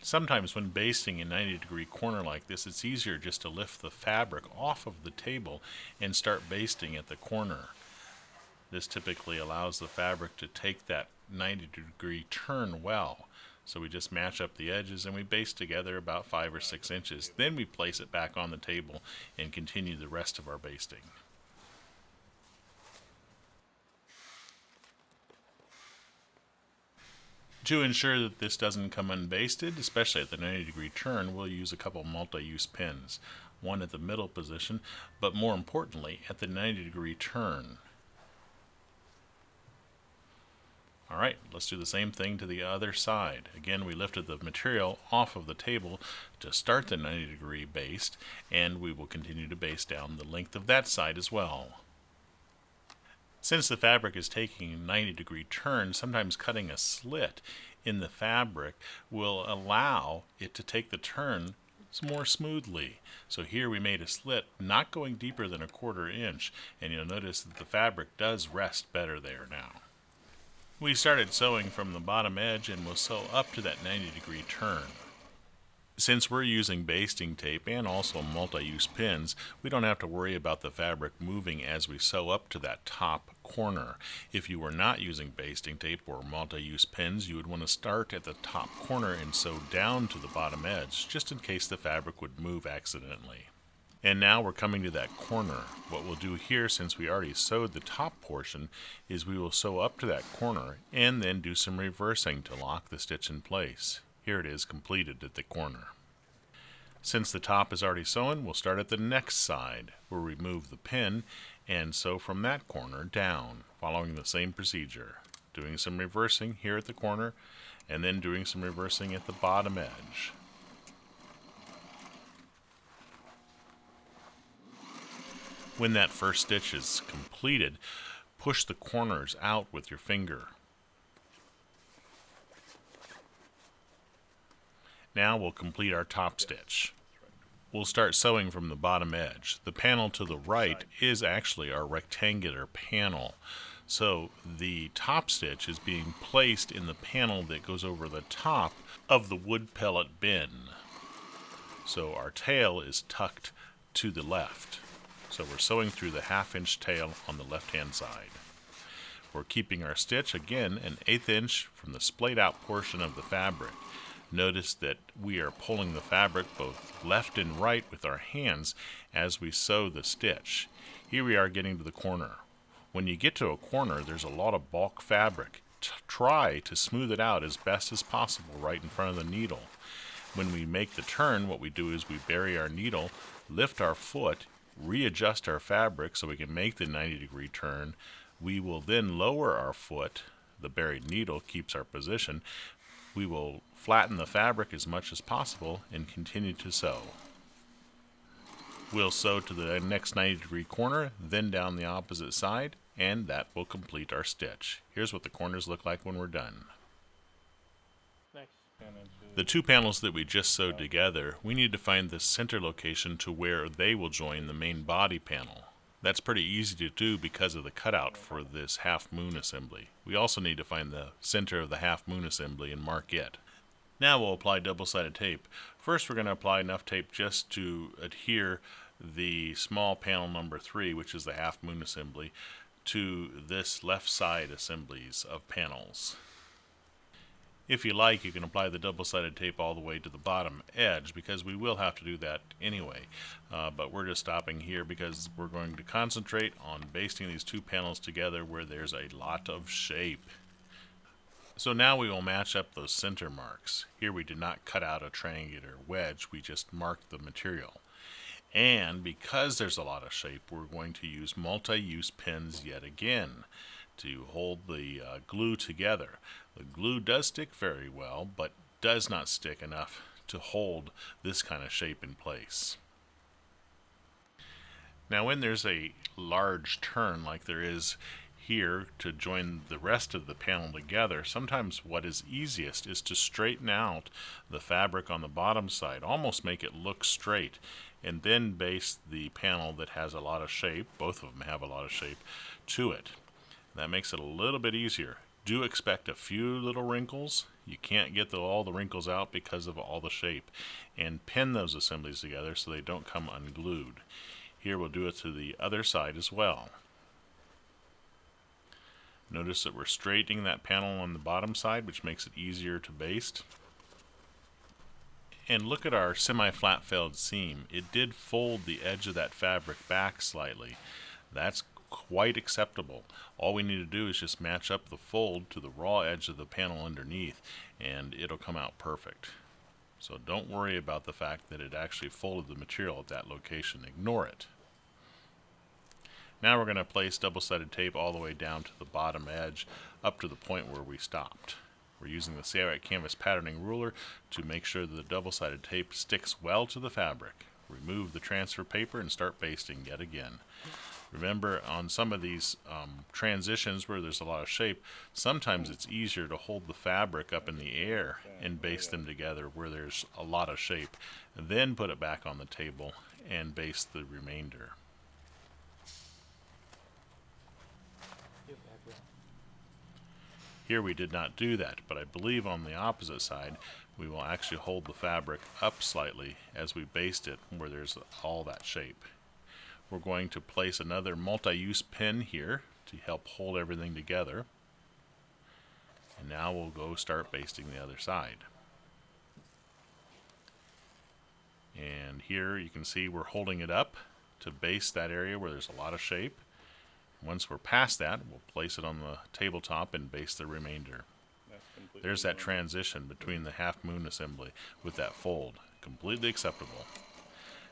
Sometimes when basting a 90-degree corner like this, it's easier just to lift the fabric off of the table and start basting at the corner. This typically allows the fabric to take that 90-degree turn well. So we just match up the edges and we baste together about 5 or 6 inches. Then we place it back on the table and continue the rest of our basting. To ensure that this doesn't come unbasted, especially at the 90-degree turn, we'll use a couple multi-use pins. One at the middle position, but more importantly at the 90-degree turn. Alright, let's do the same thing to the other side. Again, we lifted the material off of the table to start the 90-degree baste, and we will continue to baste down the length of that side as well. Since the fabric is taking a 90-degree turn, sometimes cutting a slit in the fabric will allow it to take the turn more smoothly. So here we made a slit, not going deeper than a 1/4 inch, and you'll notice that the fabric does rest better there now. We started sewing from the bottom edge and we'll sew up to that 90-degree turn. Since we're using basting tape and also multi-use pins, we don't have to worry about the fabric moving as we sew up to that top corner. If you were not using basting tape or multi-use pins, you would want to start at the top corner and sew down to the bottom edge, just in case the fabric would move accidentally. And now we're coming to that corner. What we'll do here, since we already sewed the top portion, is we will sew up to that corner and then do some reversing to lock the stitch in place. Here it is completed at the corner. Since the top is already sewn, we'll start at the next side. We'll remove the pin and sew from that corner down, following the same procedure. Doing some reversing here at the corner and then doing some reversing at the bottom edge. When that first stitch is completed, push the corners out with your finger. Now we'll complete our top stitch. We'll start sewing from the bottom edge. The panel to the right is actually our rectangular panel. So the top stitch is being placed in the panel that goes over the top of the wood pellet bin. So our tail is tucked to the left. So we're sewing through the 1/2 inch tail on the left hand side. We're keeping our stitch again an 1/8 inch from the splayed out portion of the fabric. Notice that we are pulling the fabric both left and right with our hands as we sew the stitch. Here we are getting to the corner. When you get to a corner, there's a lot of bulk fabric. Try to smooth it out as best as possible right in front of the needle. When we make the turn, what we do is we bury our needle, lift our foot, readjust our fabric so we can make the 90-degree turn. We will then lower our foot. The buried needle keeps our position. We will flatten the fabric as much as possible and continue to sew. We'll sew to the next 90-degree corner, then down the opposite side, and that will complete our stitch. Here's what the corners look like when we're done. The 2 panels that we just sewed together, we need to find the center location to where they will join the main body panel. That's pretty easy to do because of the cutout for this half moon assembly. We also need to find the center of the half moon assembly and mark it. Now we'll apply double-sided tape. First we're going to apply enough tape just to adhere the small panel number 3, which is the half moon assembly, to this left side assemblies of panels. If you like, you can apply the double-sided tape all the way to the bottom edge, because we will have to do that anyway. But we're just stopping here because we're going to concentrate on basting these two panels together where there's a lot of shape. So now we will match up those center marks. Here we did not cut out a triangular wedge, we just marked the material. And because there's a lot of shape, we're going to use multi-use pins yet again to hold the glue together. The glue does stick very well, but does not stick enough to hold this kind of shape in place. Now when there's a large turn like there is here to join the rest of the panel together, sometimes what is easiest is to straighten out the fabric on the bottom side, almost make it look straight, and then base the panel that has a lot of shape, both of them have a lot of shape, to it. That makes it a little bit easier. Do expect a few little wrinkles. You can't get all the wrinkles out because of all the shape. And pin those assemblies together so they don't come unglued. Here we'll do it to the other side as well. Notice that we're straightening that panel on the bottom side, which makes it easier to baste. And look at our semi-flat felled seam. It did fold the edge of that fabric back slightly. That's quite acceptable. All we need to do is just match up the fold to the raw edge of the panel underneath, and it'll come out perfect. So don't worry about the fact that it actually folded the material at that location. Ignore it. Now we're going to place double-sided tape all the way down to the bottom edge up to the point where we stopped. We're using the Sailrite canvas patterning ruler to make sure that the double-sided tape sticks well to the fabric. Remove the transfer paper and start basting yet again. Remember, on some of these transitions where there's a lot of shape, sometimes it's easier to hold the fabric up in the air and baste them together where there's a lot of shape, and then put it back on the table and baste the remainder. Here we did not do that, but I believe on the opposite side we will actually hold the fabric up slightly as we baste it where there's all that shape. We're going to place another multi-use pin here to help hold everything together. And now we'll go start basting the other side. And here you can see we're holding it up to baste that area where there's a lot of shape. Once we're past that, we'll place it on the tabletop and baste the remainder. There's that transition between the half moon assembly with that fold. Completely acceptable.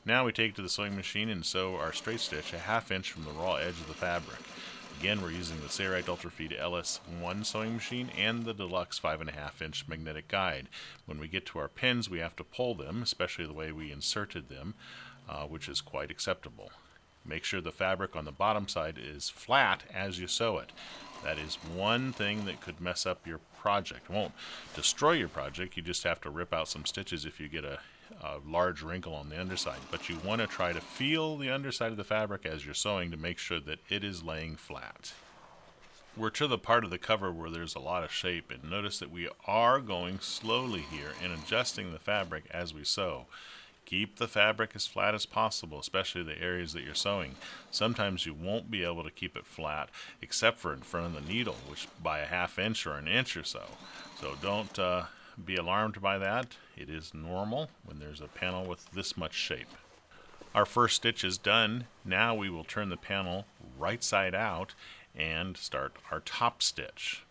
Now we take it to the sewing machine and sew our straight stitch a ½ inch from the raw edge of the fabric. Again, we're using the Sailrite Ultrafeed LS1 sewing machine and the Deluxe 5½ inch magnetic guide. When we get to our pins, we have to pull them, especially the way we inserted them, which is quite acceptable. Make sure the fabric on the bottom side is flat as you sew it. That is one thing that could mess up your project. It won't destroy your project, you just have to rip out some stitches if you get a large wrinkle on the underside. But you want to try to feel the underside of the fabric as you're sewing to make sure that it is laying flat. We're to the part of the cover where there's a lot of shape, and notice that we are going slowly here and adjusting the fabric as we sew. Keep the fabric as flat as possible, especially the areas that you're sewing. Sometimes you won't be able to keep it flat except for in front of the needle, which by a ½ inch or an inch or so. So don't be alarmed by that. It is normal when there's a panel with this much shape. Our first stitch is done. Now we will turn the panel right side out and start our top stitch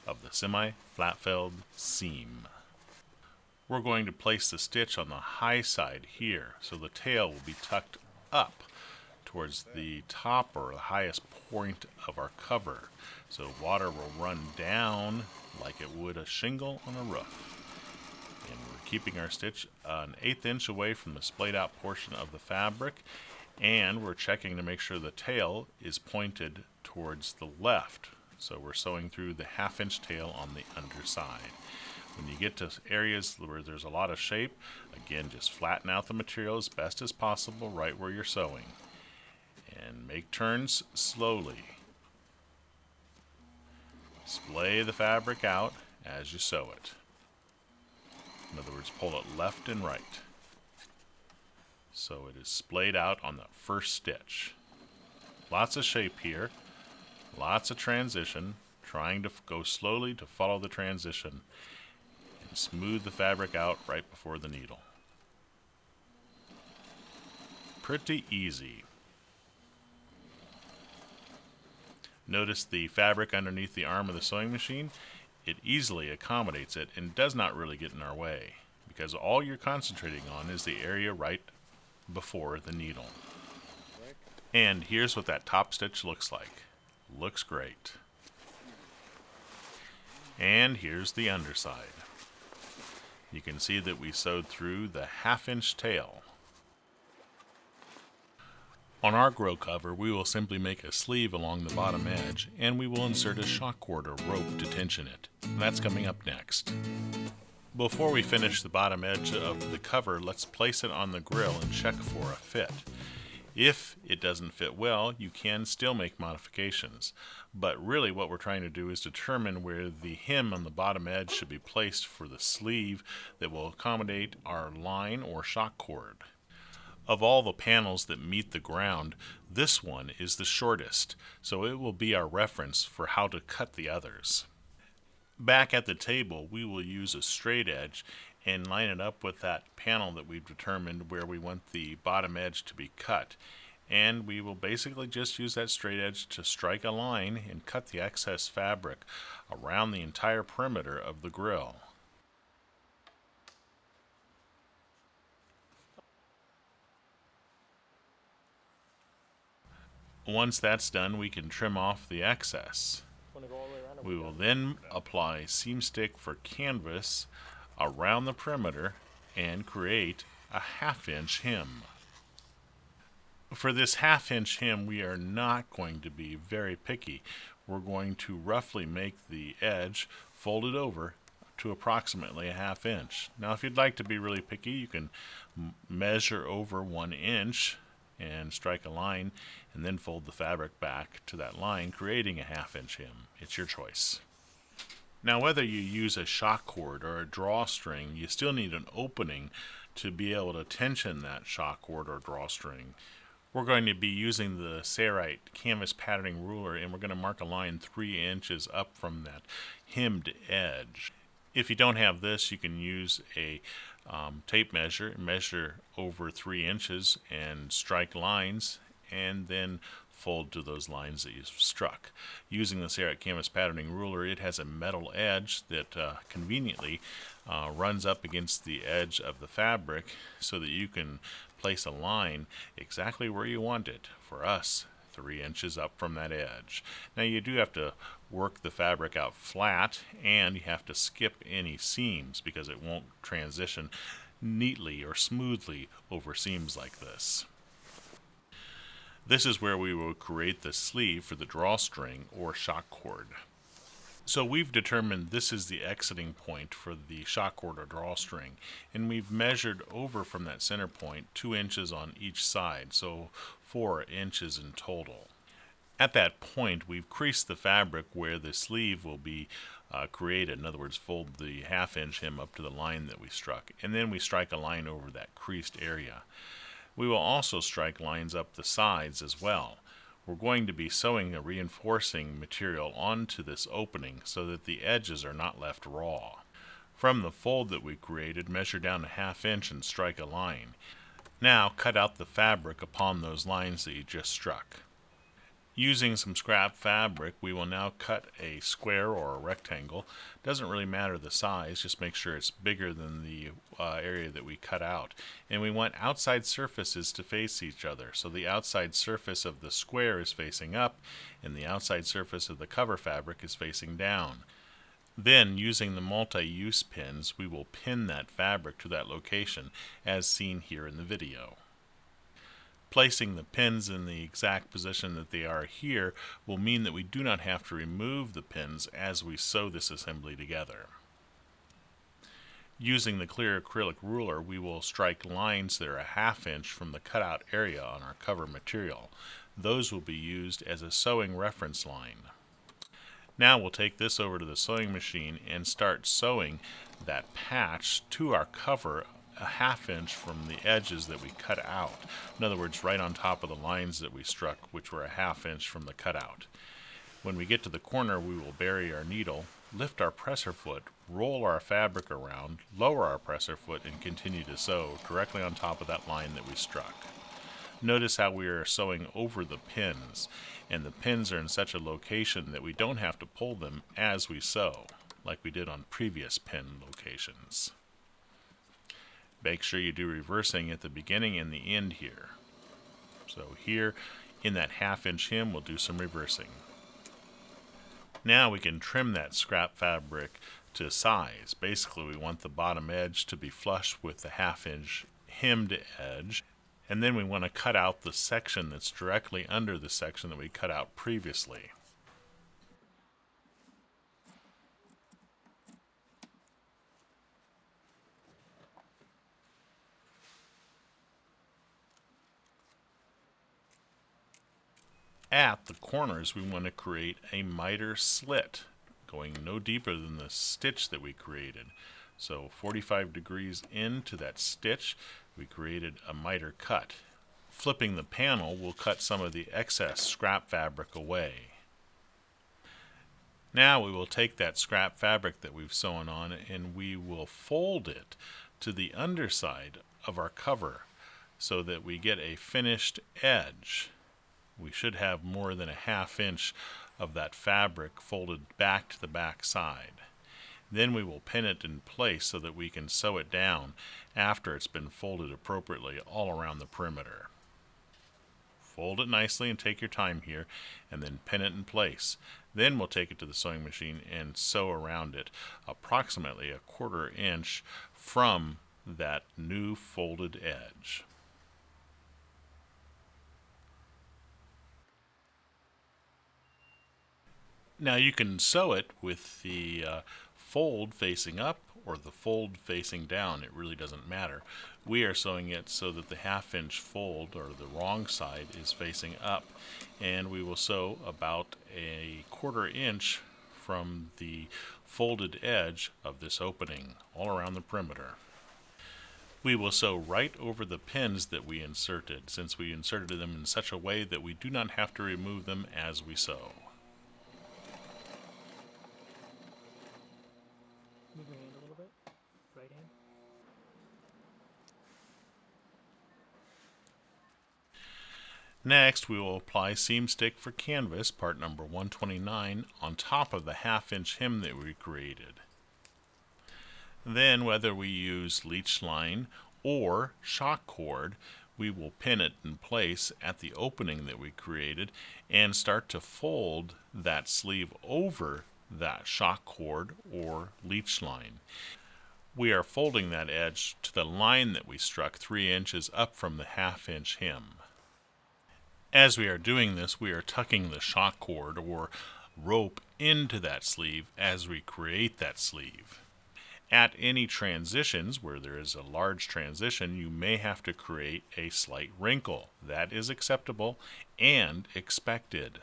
of the semi-flat felled seam. We're going to place the stitch on the high side here, so the tail will be tucked up towards the top or the highest point of our cover. So water will run down like it would a shingle on a roof. And we're keeping our stitch an 1/8 inch away from the splayed out portion of the fabric, and we're checking to make sure the tail is pointed towards the left. So we're sewing through the ½ inch tail on the underside. When you get to areas where there's a lot of shape, again, just flatten out the material as best as possible right where you're sewing. and make turns slowly. Splay the fabric out as you sew it. In other words, pull it left and right. So it is splayed out on the first stitch. Lots of shape here, lots of transition, trying to go slowly to follow the transition and smooth the fabric out right before the needle. Pretty easy. Notice the fabric underneath the arm of the sewing machine. It easily accommodates it and does not really get in our way, because all you're concentrating on is the area right before the needle. And here's what that top stitch looks like. Looks great. And here's the underside. You can see that we sewed through the 1/2 inch tail. On our grill cover, we will simply make a sleeve along the bottom edge, and we will insert a shock cord or rope to tension it. That's coming up next. Before we finish the bottom edge of the cover, let's place it on the grill and check for a fit. If it doesn't fit well, you can still make modifications. But really what we're trying to do is determine where the hem on the bottom edge should be placed for the sleeve that will accommodate our line or shock cord. Of all the panels that meet the ground, this one is the shortest, so it will be our reference for how to cut the others. Back at the table, we will use a straight edge and line it up with that panel that we've determined where we want the bottom edge to be cut. And we will basically just use that straight edge to strike a line and cut the excess fabric around the entire perimeter of the grill. Once that's done, we can trim off the excess. We will then apply seam stick for canvas around the perimeter and create a 1/2 inch hem. For this 1/2 inch hem, we are not going to be very picky. We're going to roughly make the edge folded over to approximately a 1/2 inch. Now if you'd like to be really picky, you can measure over 1 inch and strike a line and then fold the fabric back to that line, creating a 1/2 inch hem. It's your choice. Now whether you use a shock cord or a drawstring, you still need an opening to be able to tension that shock cord or drawstring. We're going to be using the Sailrite canvas patterning ruler, and we're going to mark a line 3 inches up from that hemmed edge. If you don't have this, you can use a tape measure, measure over 3 inches and strike lines, and then fold to those lines that you've struck. Using the Sailrite canvas patterning ruler, it has a metal edge that conveniently runs up against the edge of the fabric so that you can place a line exactly where you want it. For us, 3 inches up from that edge. Now you do have to work the fabric out flat, and you have to skip any seams because it won't transition neatly or smoothly over seams like this. This is where we will create the sleeve for the drawstring or shock cord. So we've determined this is the exiting point for the shock cord or drawstring, and we've measured over from that center point 2 inches on each side, so 4 inches in total. At that point, we've creased the fabric where the sleeve will be created. In other words, fold the 1/2 inch hem up to the line that we struck, and then we strike a line over that creased area. We will also strike lines up the sides as well. We're going to be sewing a reinforcing material onto this opening so that the edges are not left raw. From the fold that we created, measure down a 1/2 inch and strike a line. Now cut out the fabric upon those lines that you just struck. Using some scrap fabric, we will now cut a square or a rectangle. Doesn't really matter the size, just make sure it's bigger than the area that we cut out. And we want outside surfaces to face each other. So the outside surface of the square is facing up, and the outside surface of the cover fabric is facing down. Then, using the multi-use pins, we will pin that fabric to that location, as seen here in the video. Placing the pins in the exact position that they are here will mean that we do not have to remove the pins as we sew this assembly together. Using the clear acrylic ruler, we will strike lines that are a 1/2 inch from the cutout area on our cover material. those will be used as a sewing reference line. Now we'll take this over to the sewing machine and start sewing that patch to our cover a ½ inch from the edges that we cut out. In other words, right on top of the lines that we struck, which were a ½ inch from the cutout. When we get to the corner, we will bury our needle, lift our presser foot, roll our fabric around, lower our presser foot, and continue to sew directly on top of that line that we struck. Notice how we are sewing over the pins, and the pins are in such a location that we don't have to pull them as we sew, like we did on previous pin locations. Make sure you do reversing at the beginning and the end here. So here, in that ½ inch hem, we'll do some reversing. Now we can trim that scrap fabric to size. Basically, we want the bottom edge to be flush with the ½ inch hemmed edge, and then we want to cut out the section that's directly under the section that we cut out previously. At the corners, we want to create a miter slit, going no deeper than the stitch that we created. So 45 degrees into that stitch, we created a miter cut. Flipping the panel will cut some of the excess scrap fabric away. Now we will take that scrap fabric that we've sewn on and we will fold it to the underside of our cover so that we get a finished edge. We should have more than a ½ inch of that fabric folded back to the back side. Then we will pin it in place so that we can sew it down after it's been folded appropriately all around the perimeter. Fold it nicely and take your time here, and then pin it in place. Then we'll take it to the sewing machine and sew around it approximately a ½ inch from that new folded edge. Now you can sew it with the fold facing up or the fold facing down. It really doesn't matter. We are sewing it so that the ½ inch fold, or the wrong side, is facing up, and we will sew about a ½ inch from the folded edge of this opening all around the perimeter. We will sew right over the pins that we inserted, since we inserted them in such a way that we do not have to remove them as we sew. Move your hand a little bit. Right hand. Next, we will apply seam stick for canvas, part number 129, on top of the ½ inch hem that we created. Then, whether we use leech line or shock cord, we will pin it in place at the opening that we created and start to fold that sleeve over that shock cord or leech line. We are folding that edge to the line that we struck 3 inches up from the ½ inch hem. As we are doing this, we are tucking the shock cord or rope into that sleeve as we create that sleeve. At any transitions where there is a large transition, you may have to create a slight wrinkle. That is acceptable and expected.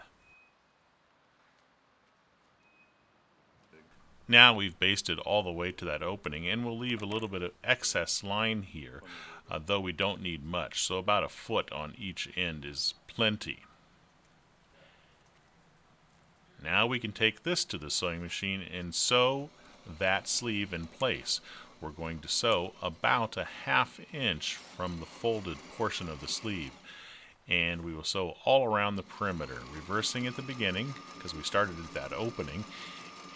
Now we've basted all the way to that opening, and we'll leave a little bit of excess line here, though we don't need much, so about a foot on each end is plenty. Now we can take this to the sewing machine and sew that sleeve in place. We're going to sew about a ½ inch from the folded portion of the sleeve, and we will sew all around the perimeter, reversing at the beginning because we started at that opening,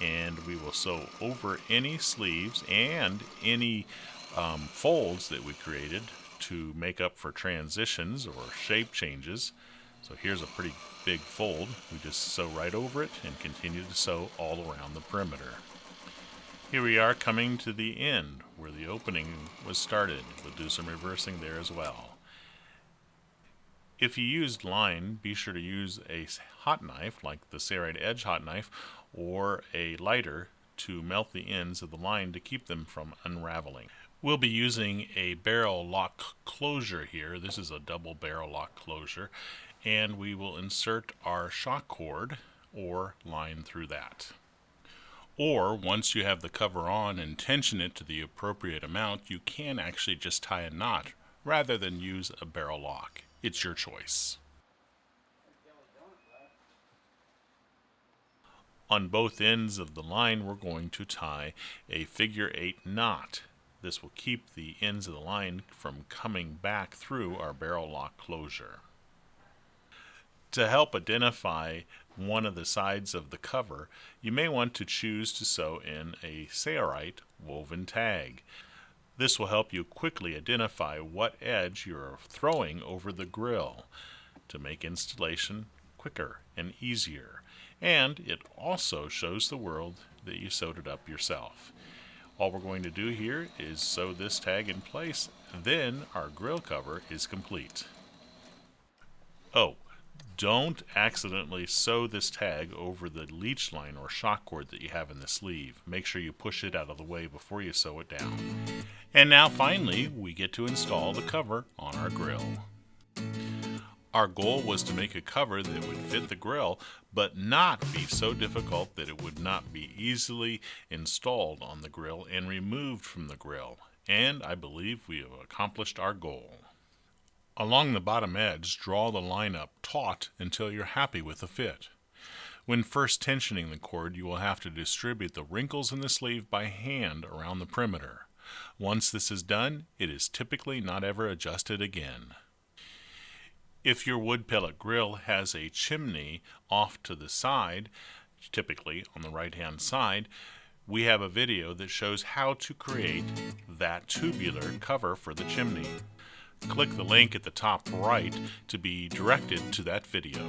and we will sew over any sleeves and any folds that we created to make up for transitions or shape changes. So here's a pretty big fold. We just sew right over it and continue to sew all around the perimeter. Here we are coming to the end where the opening was started. We'll do some reversing there as well. If you used line, be sure to use a hot knife like the Sailrite Edge hot knife or a lighter to melt the ends of the line to keep them from unraveling. We'll be using a barrel lock closure here. This is a double barrel lock closure, and we will insert our shock cord or line through that. Or once you have the cover on and tension it to the appropriate amount, you can actually just tie a knot rather than use a barrel lock. It's your choice. On both ends of the line, we're going to tie a figure 8 knot. This will keep the ends of the line from coming back through our barrel lock closure. To help identify one of the sides of the cover, you may want to choose to sew in a Sailrite woven tag. This will help you quickly identify what edge you're throwing over the grill to make installation quicker and easier. And it also shows the world that you sewed it up yourself. All we're going to do here is sew this tag in place, then our grill cover is complete. Oh, don't accidentally sew this tag over the leech line or shock cord that you have in the sleeve. Make sure you push it out of the way before you sew it down. And now finally, we get to install the cover on our grill. Our goal was to make a cover that would fit the grill, but not be so difficult that it would not be easily installed on the grill and removed from the grill. And I believe we have accomplished our goal. Along the bottom edge, draw the line up taut until you're happy with the fit. When first tensioning the cord, you will have to distribute the wrinkles in the sleeve by hand around the perimeter. Once this is done, it is typically not ever adjusted again. If your wood pellet grill has a chimney off to the side, typically on the right-hand side, we have a video that shows how to create that tubular cover for the chimney. Click the link at the top right to be directed to that video.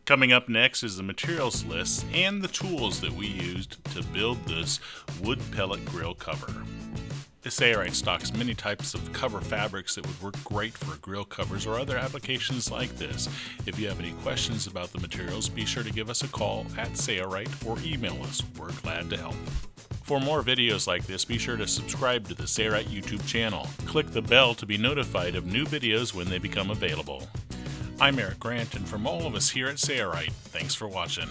Coming up next is the materials list and the tools that we used to build this wood pellet grill cover. Sailrite stocks many types of cover fabrics that would work great for grill covers or other applications like this. If you have any questions about the materials, be sure to give us a call at Sailrite or email us. We're glad to help. For more videos like this, be sure to subscribe to the Sailrite YouTube channel. Click the bell to be notified of new videos when they become available. I'm Eric Grant, and from all of us here at Sailrite, thanks for watching.